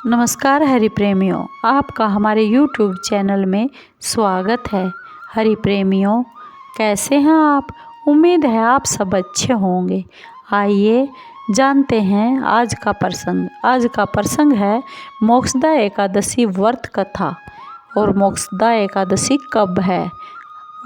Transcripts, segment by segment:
नमस्कार हरि प्रेमियों, आपका हमारे YouTube चैनल में स्वागत है। हरि प्रेमियों, कैसे हैं आप? उम्मीद है आप सब अच्छे होंगे। आइए जानते हैं आज का प्रसंग। आज का प्रसंग है मोक्षदा एकादशी व्रत कथा। और मोक्षदा एकादशी कब है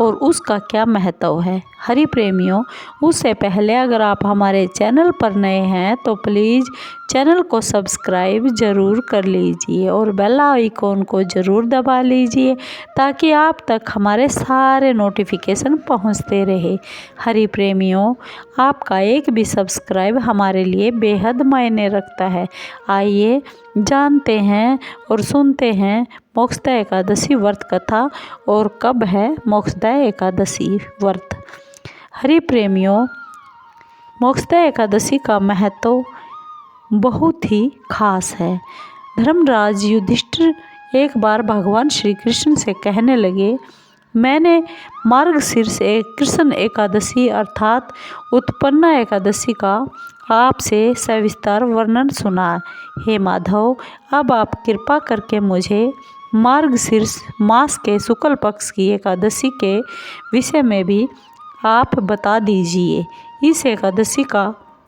और उसका क्या महत्व है। हरि प्रेमियों, उससे पहले अगर आप हमारे चैनल पर नए हैं तो प्लीज़ चैनल को सब्सक्राइब ज़रूर कर लीजिए और बेल आइकॉन को ज़रूर दबा लीजिए ताकि आप तक हमारे सारे नोटिफिकेशन पहुंचते रहे। हरि प्रेमियों, आपका एक भी सब्सक्राइब हमारे लिए बेहद मायने रखता है। आइए जानते हैं और सुनते हैं मोक्षदा एकादशी व्रत कथा और कब है मोक्षदा एकादशी व्रत। हरि प्रेमियों, मोक्षदा एकादशी का महत्व बहुत ही खास है। धर्मराज युधिष्ठिर एक बार भगवान श्री कृष्ण से कहने लगे, मैंने मार्गशीर्ष कृष्ण एकादशी अर्थात उत्पन्ना एकादशी का आपसे सविस्तार वर्णन सुना। हे माधव, अब आप कृपा करके मुझे मार्गशीर्ष मास के शुक्ल पक्ष की एकादशी के विषय में भी आप बता दीजिए। इस एकादशी का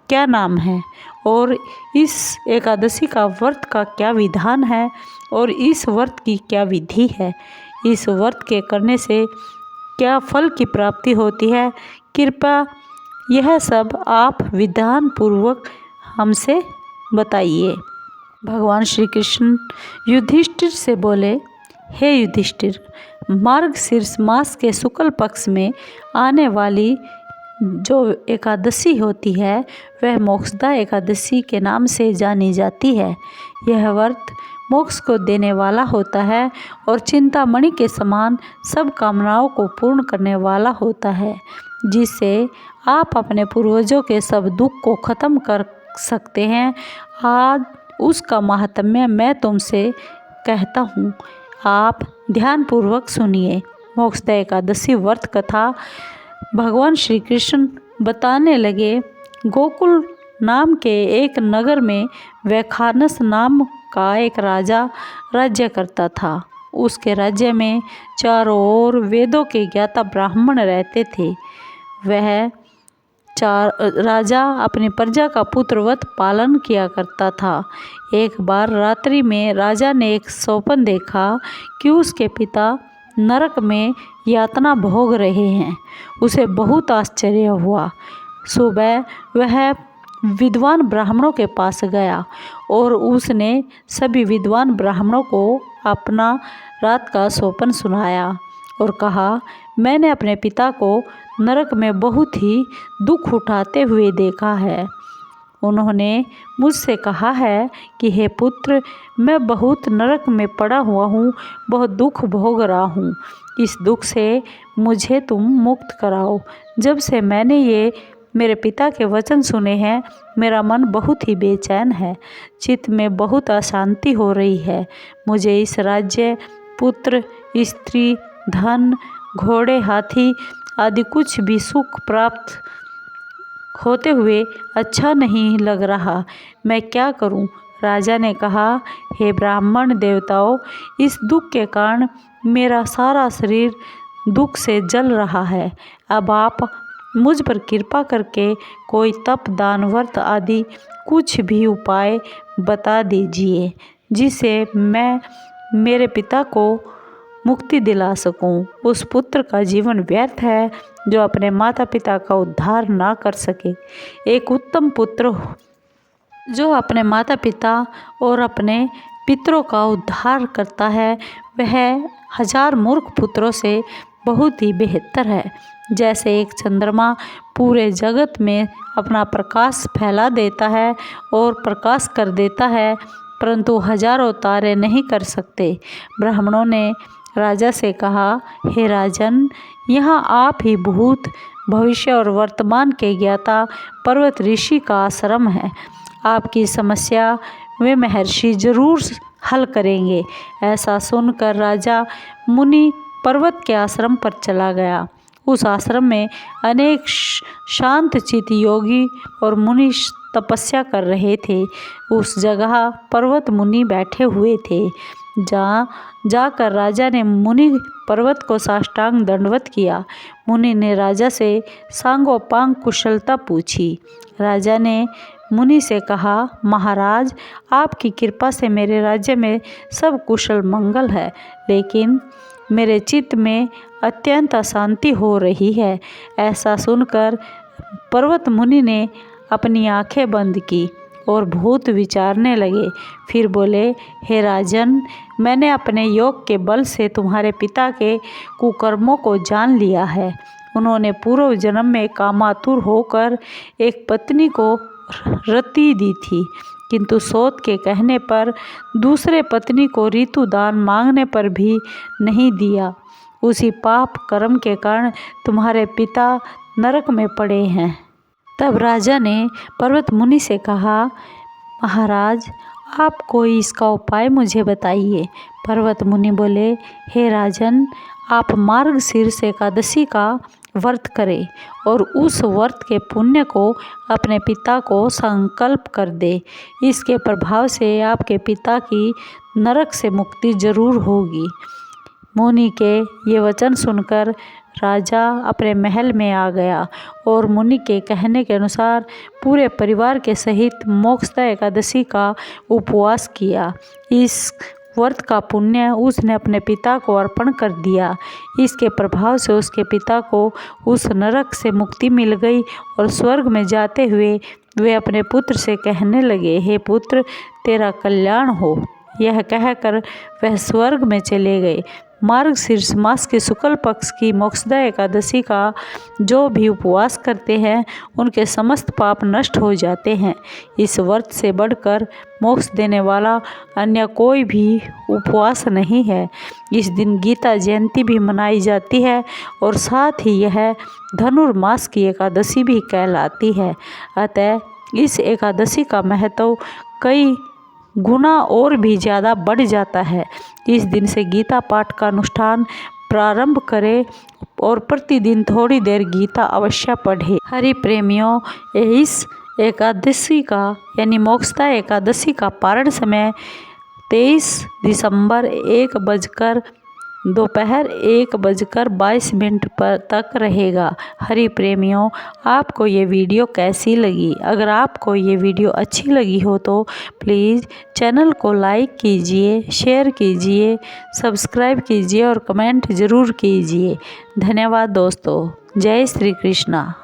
क्या नाम है और इस एकादशी का व्रत का क्या विधान है और इस व्रत की क्या विधि है। इस व्रत के करने से क्या फल की प्राप्ति होती है। कृपया यह सब आप विधान पूर्वक हमसे बताइए। भगवान श्री कृष्ण युधिष्ठिर से बोले, हे युधिष्ठिर, मार्गशीर्ष मास के शुक्ल पक्ष में आने वाली जो एकादशी होती है वह मोक्षदा एकादशी के नाम से जानी जाती है। यह व्रत मोक्ष को देने वाला होता है और चिंतामणि के समान सब कामनाओं को पूर्ण करने वाला होता है, जिससे आप अपने पूर्वजों के सब दुख को खत्म कर सकते हैं। आज उसका महात्म्य मैं तुमसे कहता हूँ, आप ध्यानपूर्वक सुनिए। मोक्षदा एकादशी व्रत कथा भगवान श्री कृष्ण बताने लगे, गोकुल नाम के एक नगर में वैखानस नाम का एक राजा राज्य करता था। उसके राज्य में चारों ओर वेदों के ज्ञाता ब्राह्मण रहते थे। वह राजा अपनी प्रजा का पुत्रवत पालन किया करता था। एक बार रात्रि में राजा ने एक स्वप्न देखा कि उसके पिता नरक में यातना भोग रहे हैं। उसे बहुत आश्चर्य हुआ। सुबह वह विद्वान ब्राह्मणों के पास गया और उसने सभी विद्वान ब्राह्मणों को अपना रात का स्वप्न सुनाया और कहा, मैंने अपने पिता को नरक में बहुत ही दुख उठाते हुए देखा है। उन्होंने मुझसे कहा है कि हे पुत्र, मैं बहुत नरक में पड़ा हुआ हूँ, बहुत दुख भोग रहा हूँ। इस दुख से मुझे तुम मुक्त कराओ। जब से मैंने ये मेरे पिता के वचन सुने हैं, मेरा मन बहुत ही बेचैन है। चित्त में बहुत अशांति हो रही है। मुझे इस राज्य, पुत्र, स्त्री, धन, घोड़े, हाथी आदि कुछ भी सुख प्राप्त होते हुए अच्छा नहीं लग रहा। मैं क्या करूं? राजा ने कहा, हे ब्राह्मण देवताओं, इस दुख के कारण मेरा सारा शरीर दुख से जल रहा है। अब आप मुझ पर कृपा करके कोई तप, दान, व्रत आदि कुछ भी उपाय बता दीजिए जिससे मैं मेरे पिता को मुक्ति दिला सकूं। उस पुत्र का जीवन व्यर्थ है जो अपने माता पिता का उद्धार ना कर सके। एक उत्तम पुत्र जो अपने माता पिता और अपने पितरों का उद्धार करता है वह 1000 मूर्ख पुत्रों से बहुत ही बेहतर है। जैसे एक चंद्रमा पूरे जगत में अपना प्रकाश फैला देता है और प्रकाश कर देता है, परंतु हजारों तारे नहीं कर सकते। ब्राह्मणों ने राजा से कहा, हे राजन, यहाँ आप ही भूत, भविष्य और वर्तमान के ज्ञाता पर्वत ऋषि का आश्रम है। आपकी समस्या वे महर्षि जरूर हल करेंगे। ऐसा सुनकर राजा मुनि पर्वत के आश्रम पर चला गया। उस आश्रम में अनेक शांत चित्त योगी और मुनि तपस्या कर रहे थे। उस जगह पर्वत मुनि बैठे हुए थे। जहाँ जाकर राजा ने मुनि पर्वत को साष्टांग दंडवत किया। मुनि ने राजा से सांगोपांग कुशलता पूछी। राजा ने मुनि से कहा, महाराज, आपकी कृपा से मेरे राज्य में सब कुशल मंगल है, लेकिन मेरे चित्त में अत्यंत अशांति हो रही है। ऐसा सुनकर पर्वत मुनि ने अपनी आंखें बंद की और भूत विचारने लगे। फिर बोले, हे राजन, मैंने अपने योग के बल से तुम्हारे पिता के कुकर्मों को जान लिया है। उन्होंने पूर्व जन्म में कामातुर होकर एक पत्नी को रति दी थी, किंतु सोत के कहने पर दूसरे पत्नी को ऋतु दान मांगने पर भी नहीं दिया। उसी पाप कर्म के कारण तुम्हारे पिता नरक में पड़े हैं। तब राजा ने पर्वत मुनि से कहा, महाराज, आप कोई इसका उपाय मुझे बताइए। पर्वत मुनि बोले, हे राजन, आप मार्गशीर्ष एकादशी का व्रत करें और उस व्रत के पुण्य को अपने पिता को संकल्प कर दे। इसके प्रभाव से आपके पिता की नरक से मुक्ति जरूर होगी। मुनि के ये वचन सुनकर राजा अपने महल में आ गया और मुनि के कहने के अनुसार पूरे परिवार के सहित मोक्षदा एकादशी का उपवास किया। इस व्रत का पुण्य उसने अपने पिता को अर्पण कर दिया। इसके प्रभाव से उसके पिता को उस नरक से मुक्ति मिल गई और स्वर्ग में जाते हुए वे अपने पुत्र से कहने लगे, हे पुत्र, तेरा कल्याण हो। यह कहकर वह स्वर्ग में चले गए। मार्गशीर्ष मास के शुक्ल पक्ष की मोक्षदा एकादशी का जो भी उपवास करते हैं उनके समस्त पाप नष्ट हो जाते हैं। इस व्रत से बढ़कर मोक्ष देने वाला अन्य कोई भी उपवास नहीं है। इस दिन गीता जयंती भी मनाई जाती है और साथ ही यह धनुर्मास की एकादशी भी कहलाती है। अतः इस एकादशी का महत्व कई गुना और भी ज़्यादा बढ़ जाता है। इस दिन से गीता पाठ का अनुष्ठान प्रारंभ करें और प्रतिदिन थोड़ी देर गीता अवश्य पढ़े। हरि प्रेमियों, इस एकादशी का यानी मोक्षदा एकादशी का पारण समय 23 दिसंबर दोपहर 1:22 पर तक रहेगा। हरि प्रेमियों, आपको ये वीडियो कैसी लगी? अगर आपको ये वीडियो अच्छी लगी हो तो प्लीज़ चैनल को लाइक कीजिए, शेयर कीजिए, सब्सक्राइब कीजिए और कमेंट ज़रूर कीजिए। धन्यवाद दोस्तों। जय श्री कृष्णा।